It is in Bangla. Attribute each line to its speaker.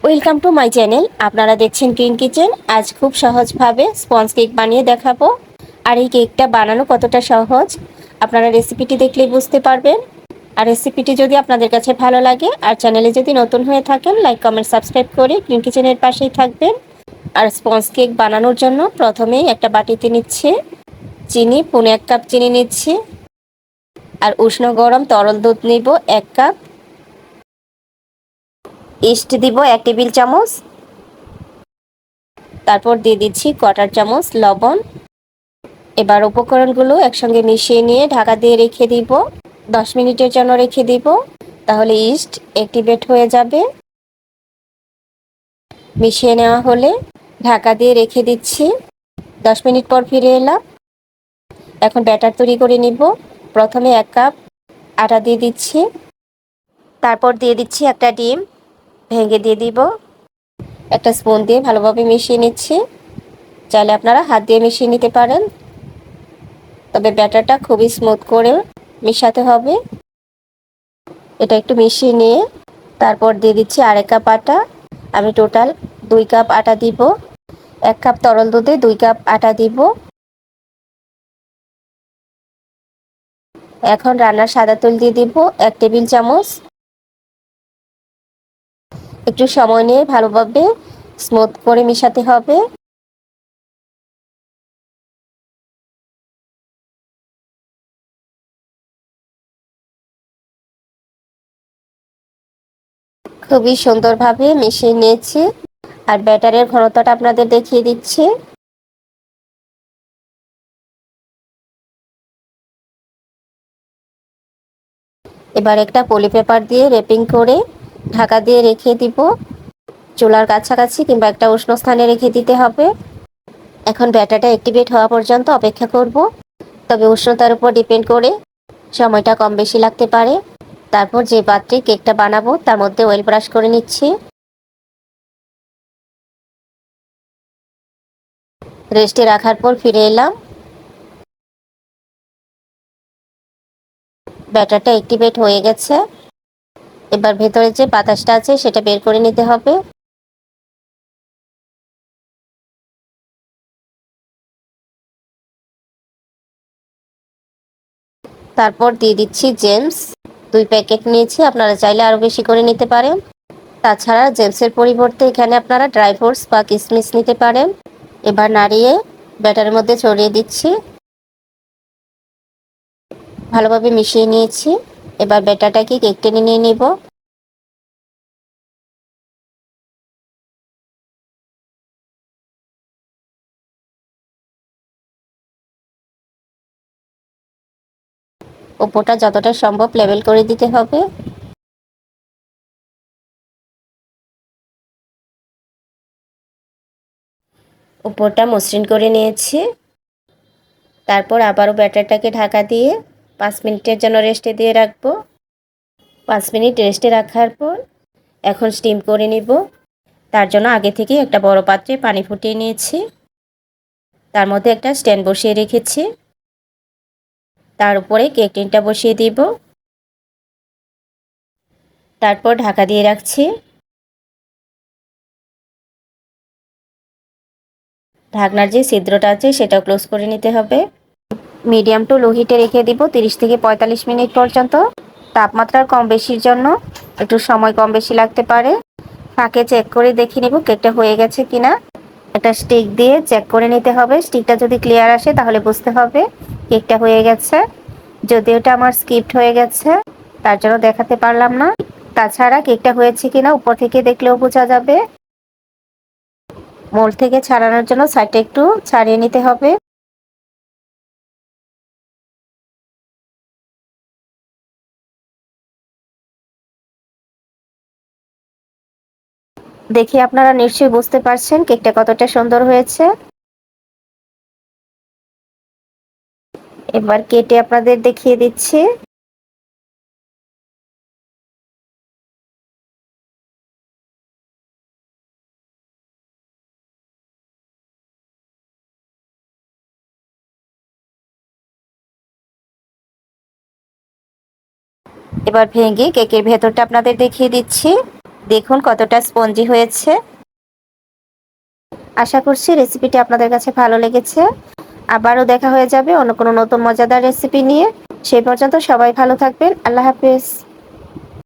Speaker 1: Welcome to my channel. আপনারা দেখছেন গ্রিন কিচেন। আজ খুব সহজভাবে স্পঞ্জ কেক বানিয়ে দেখাবো। আর এই কেকটা বানানো কতটা সহজ আপনারা রেসিপিটি দেখলেই বুঝতে পারবেন। আর রেসিপিটি যদি আপনাদের কাছে ভালো লাগে আর চ্যানেলে যদি নতুন হয়ে থাকেন, লাইক কমেন্ট সাবস্ক্রাইব করে গ্রিন কিচেনের পাশেই থাকবেন। আর স্পঞ্জ কেক বানানোর জন্য প্রথমেই একটা বাটিতে নিচ্ছে চিনি, 1.5 কাপ চিনি নিচ্ছি। আর উষ্ণ গরম তরল দুধ নিব 1 কাপ। ইস্ট দিব 1 টেবিল চামচ। তারপর দিয়ে দিচ্ছি 1/4 চামচ লবণ। এবার উপকরণগুলো একসঙ্গে মিশিয়ে নিয়ে ঢাকা দিয়ে রেখে দিব। 10 মিনিটের জন্য রেখে দিব, তাহলে ইস্ট অ্যাক্টিভেট হয়ে যাবে। মিশিয়ে নেওয়া হলে ঢাকা দিয়ে রেখে দিচ্ছি। 10 মিনিট পর ফিরে এলাম। এখন ব্যাটার তৈরি করে নিব। প্রথমে 1 কাপ আটা দিয়ে দিচ্ছি। তারপর দিয়ে দিচ্ছি একটা ডিম ভেঙে দিয়ে দিব। একটা স্পুন দিয়ে ভালোভাবে মিশিয়ে নিচ্ছি। চাইলে আপনারা হাত দিয়ে মিশিয়ে নিতে পারেন, তবে ব্যাটারটা খুবই স্মুথ করে মিশাতে হবে। এটা একটু মিশিয়ে নিয়ে তারপর দিয়ে দিচ্ছি আরেক কাপ আটা। আমি টোটাল 2 কাপ আটা দিব। 1 কাপ তরল দুধে 2 কাপ আটা দিব। এখন রান্নার সাদা তেল দিয়ে দিব 1 টেবিল চামচ। একটু সময় নিয়ে ভালোভাবে স্মুথ করে মিশাতে হবে। খুবই সুন্দরভাবে মিশিয়ে নিয়েছি। আর ব্যাটারের ঘনত্বটা আপনাদের দেখিয়ে দিচ্ছি। এবার একটা পলি পেপার দিয়ে র্যাপিং করে ঢাকা দিয়ে রেখে দিব। চুলার কাছাকাছি কিংবা একটা উষ্ণ স্থানে রেখে দিতে হবে। এখন ব্যাটারটা অ্যাক্টিভেট হওয়া পর্যন্ত অপেক্ষা করব, তবে উষ্ণতার উপর ডিপেন্ড করে সময়টা কম বেশি লাগতে পারে। তারপর যে পাত্রে কেকটা বানাবো তার মধ্যে অয়েল ব্রাশ করে নিচ্ছি। রেস্টে রাখার পর ফিরে এলাম। ব্যাটারটা অ্যাক্টিভেট হয়ে গেছে। এবার ভেতরে যে বাতাসটা আছে সেটা বের করে নিতে হবে। তারপর দিয়ে দিচ্ছি জেমস। 2 প্যাকেট নিয়েছি, আপনারা চাইলে আরও বেশি করে নিতে পারেন। তাছাড়া জেমসের পরিবর্তে এখানে আপনারা ড্রাই ফ্রুটস বা কিশমিশ নিতে পারেন। এবার নাড়িয়ে ব্যাটারের মধ্যে ছড়িয়ে দিচ্ছি। ভালোভাবে মিশিয়ে নিয়েছি। এবার ব্যাটারটাকে কেক টেনে নিয়ে নিব। উপরটা যতটা সম্ভব লেবেল করে দিতে হবে। উপরটা মসৃণ করে নিয়েছি। তারপর আবারও ব্যাটারটাকে ঢাকা দিয়ে 5 মিনিটের জন্য রেস্টে দিয়ে রাখবো। 5 মিনিট রেস্টে রাখার পর এখন স্টিম করে নিব। তার জন্য আগে থেকে একটা বড় পাত্রে পানি ফুটিয়ে নিয়েছি। তার মধ্যে একটা স্ট্যান্ড বসিয়ে রেখেছি। তার উপরে কেক টিনটা বসিয়ে দিব। তারপর ঢাকা দিয়ে রাখছি। ঢাকনার যে ছিদ্রটা আছে সেটাও ক্লোজ করে নিতে হবে। মিডিয়াম টু লো হিটে রেখে দিব 30 থেকে 45 মিনিট পর্যন্ত। তাপমাত্রার কম বেশির জন্য একটু সময় কম বেশি লাগতে পারে। ফাঁকে চেক করে দেখে নিব কেকটা হয়ে গেছে কিনা। একটা স্টিক দিয়ে চেক করে নিতে হবে। স্টিকটা যদি ক্লিয়ার আসে তাহলে বুঝতে হবে কেকটা হয়ে গেছে। যদি ওটা আমার স্কিপড হয়ে গেছে তার জন্য দেখাতে পারলাম না। তাছাড়া কেকটা হয়েছে কিনা উপর থেকে দেখলেও বোঝা যাবে। মোল্ড থেকে ছাড়ানোর জন্য সাইডটা একটু ছাড়িয়ে নিতে হবে। দেখে আপনারা নিশ্চয়ই বুঝতে পারছেন কেকটা কতটা সুন্দর হয়েছে। এবার কেটে আপনাদের দেখিয়ে দিচ্ছি। এবার ভেঙে কেকের ভেতরটা আপনাদের দেখিয়ে দিচ্ছি। দেখুন কতটা স্পঞ্জি হয়েছে। আশা করছি রেসিপিটি আপনাদের কাছে ভালো লেগেছে। আবারও দেখা হয়ে যাবে অন্য কোনো নতুন মজাদার রেসিপি নিয়ে। সেই পর্যন্ত সবাই ভালো থাকবেন। আল্লাহ হাফেজ।